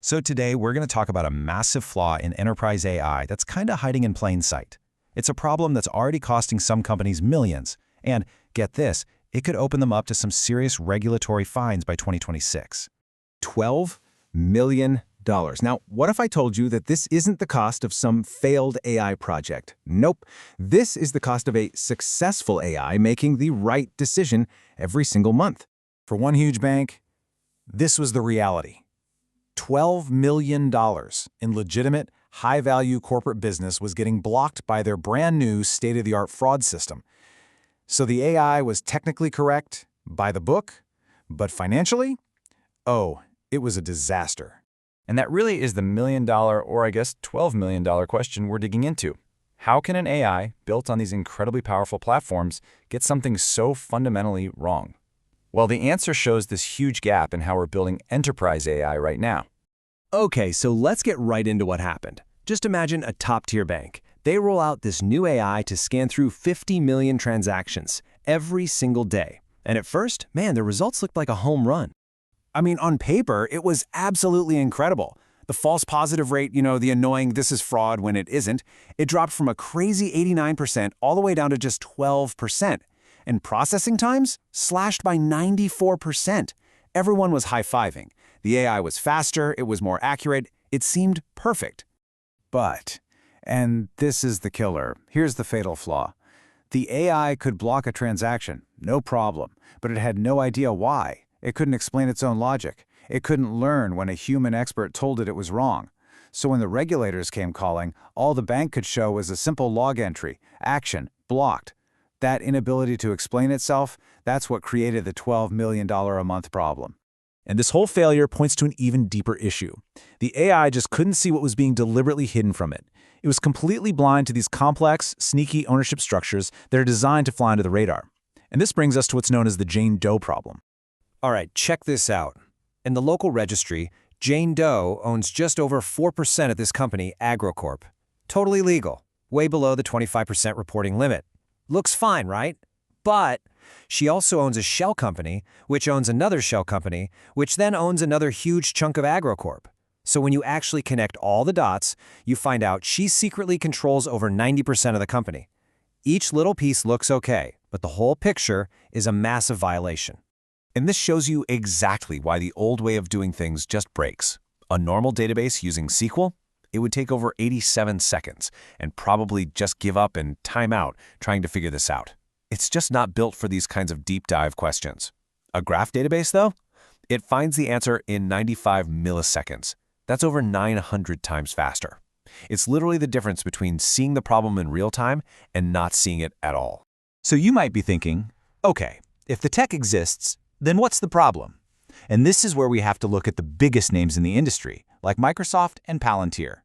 So today we're going to talk about a massive flaw in enterprise AI that's kind of hiding in plain sight. It's a problem that's already costing some companies millions, and get this, it could open them up to some serious regulatory fines by 2026. $12 million. Now, what if I told you that this isn't the cost of some failed AI project? Nope. This is the cost of a successful AI making the right decision every single month. For one huge bank, this was the reality. $12 million in legitimate, high-value corporate business was getting blocked by their brand-new state-of-the-art fraud system. So the AI was technically correct, by the book, but financially? Oh, it was a disaster. And that really is the million-dollar, or I guess $12 million question we're digging into. How can an AI built on these incredibly powerful platforms get something so fundamentally wrong? Well, the answer shows this huge gap in how we're building enterprise AI right now. Okay, so let's get right into what happened. Just imagine a top-tier bank. They roll out this new AI to scan through 50 million transactions every single day. And at first, man, the results looked like a home run. I mean, on paper, it was absolutely incredible. The false positive rate, the annoying this is fraud when it isn't, it dropped from a crazy 89% all the way down to just 12%. And processing times slashed by 94%. Everyone was high-fiving. The AI was faster, it was more accurate, it seemed perfect. But, and this is the killer, here's the fatal flaw. The AI could block a transaction, no problem, but it had no idea why. It couldn't explain its own logic. It couldn't learn when a human expert told it was wrong. So when the regulators came calling, all the bank could show was a simple log entry, action, blocked. That inability to explain itself, that's what created the $12 million a month problem. And this whole failure points to an even deeper issue. The AI just couldn't see what was being deliberately hidden from it. It was completely blind to these complex, sneaky ownership structures that are designed to fly under the radar. And this brings us to what's known as the Jane Doe problem. All right, check this out. In the local registry, Jane Doe owns just over 4% of this company, AgroCorp. Totally legal, way below the 25% reporting limit. Looks fine, right? But she also owns a shell company, which owns another shell company, which then owns another huge chunk of AgroCorp. So when you actually connect all the dots, you find out she secretly controls over 90% of the company. Each little piece looks okay, but the whole picture is a massive violation. And this shows you exactly why the old way of doing things just breaks. A normal database using SQL, it would take over 87 seconds and probably just give up and time out trying to figure this out. It's just not built for these kinds of deep dive questions. A graph database, though, it finds the answer in 95 milliseconds. That's over 900 times faster. It's literally the difference between seeing the problem in real time and not seeing it at all. So you might be thinking, okay, if the tech exists, then what's the problem? And this is where we have to look at the biggest names in the industry, like Microsoft and Palantir.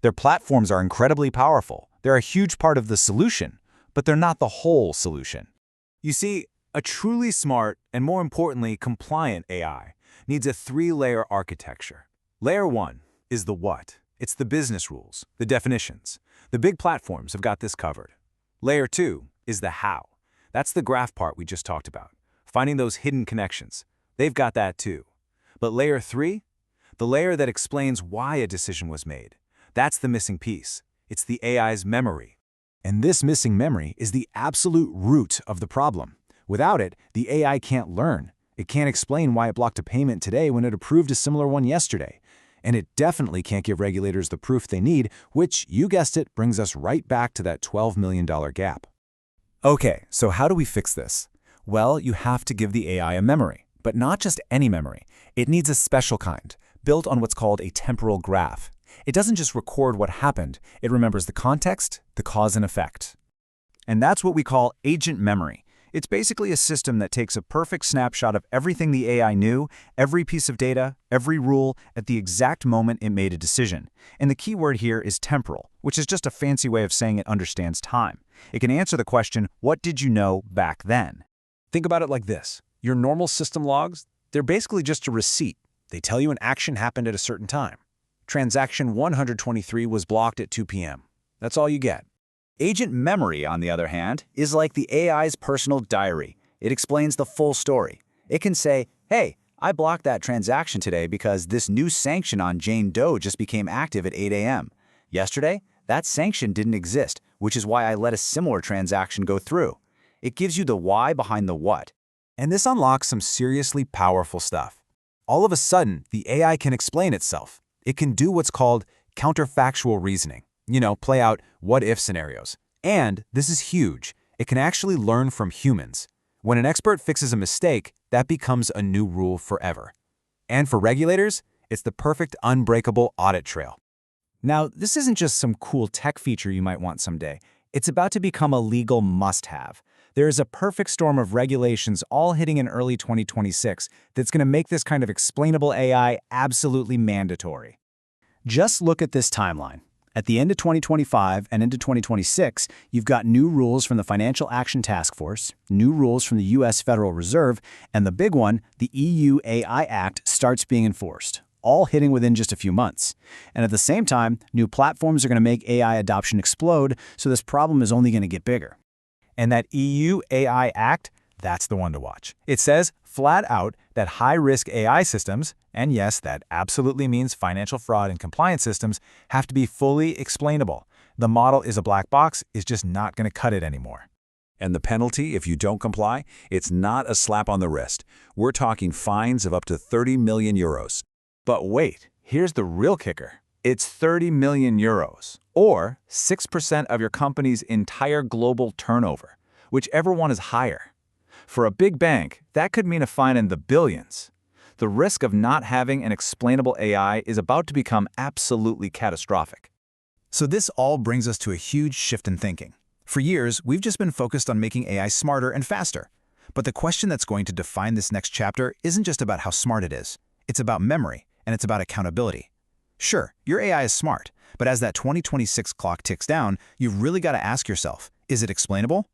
Their platforms are incredibly powerful. They're a huge part of the solution, but they're not the whole solution. You see, a truly smart and, more importantly, compliant AI needs a three-layer architecture. Layer 1 is the what. It's the business rules, the definitions. The big platforms have got this covered. Layer 2 is the how. That's the graph part we just talked about, finding those hidden connections. They've got that too. But layer 3, the layer that explains why a decision was made, that's the missing piece. It's the AI's memory. And this missing memory is the absolute root of the problem. Without it, the AI can't learn. It can't explain why it blocked a payment today when it approved a similar one yesterday. And it definitely can't give regulators the proof they need, which, you guessed it, brings us right back to that $12 million gap. Okay, so how do we fix this? Well, you have to give the AI a memory, but not just any memory. It needs a special kind, built on what's called a temporal graph. It doesn't just record what happened, it remembers the context, the cause and effect. And that's what we call agent memory. It's basically a system that takes a perfect snapshot of everything the AI knew, every piece of data, every rule, at the exact moment it made a decision. And the key word here is temporal, which is just a fancy way of saying it understands time. It can answer the question, what did you know back then? Think about it like this. Your normal system logs, they're basically just a receipt. They tell you an action happened at a certain time. Transaction 123 was blocked at 2 p.m. That's all you get. Agent memory, on the other hand, is like the AI's personal diary. It explains the full story. It can say, hey, I blocked that transaction today because this new sanction on Jane Doe just became active at 8 a.m. Yesterday, that sanction didn't exist, which is why I let a similar transaction go through. It gives you the why behind the what. And this unlocks some seriously powerful stuff. All of a sudden, the AI can explain itself. It can do what's called counterfactual reasoning. Play out what-if scenarios. And, this is huge, it can actually learn from humans. When an expert fixes a mistake, that becomes a new rule forever. And for regulators, it's the perfect unbreakable audit trail. Now, this isn't just some cool tech feature you might want someday. It's about to become a legal must-have. There is a perfect storm of regulations all hitting in early 2026 that's going to make this kind of explainable AI absolutely mandatory. Just look at this timeline. At the end of 2025 and into 2026, you've got new rules from the Financial Action Task Force, new rules from the U.S. Federal Reserve, and the big one, the EU AI Act, starts being enforced, all hitting within just a few months. And at the same time, new platforms are going to make AI adoption explode, so this problem is only going to get bigger. And that EU AI Act, that's the one to watch. It says, flat out, that high-risk AI systems, and yes, that absolutely means financial fraud and compliance systems, have to be fully explainable. The model is a black box, is just not going to cut it anymore. And the penalty, if you don't comply, it's not a slap on the wrist. We're talking fines of up to 30 million euros. But wait, here's the real kicker. It's 30 million euros, or 6% of your company's entire global turnover, whichever one is higher. For a big bank, that could mean a fine in the billions. The risk of not having an explainable AI is about to become absolutely catastrophic. So this all brings us to a huge shift in thinking. For years, we've just been focused on making AI smarter and faster. But the question that's going to define this next chapter isn't just about how smart it is. It's about memory, and it's about accountability. Sure, your AI is smart, but as that 2026 clock ticks down, you've really got to ask yourself, is it explainable?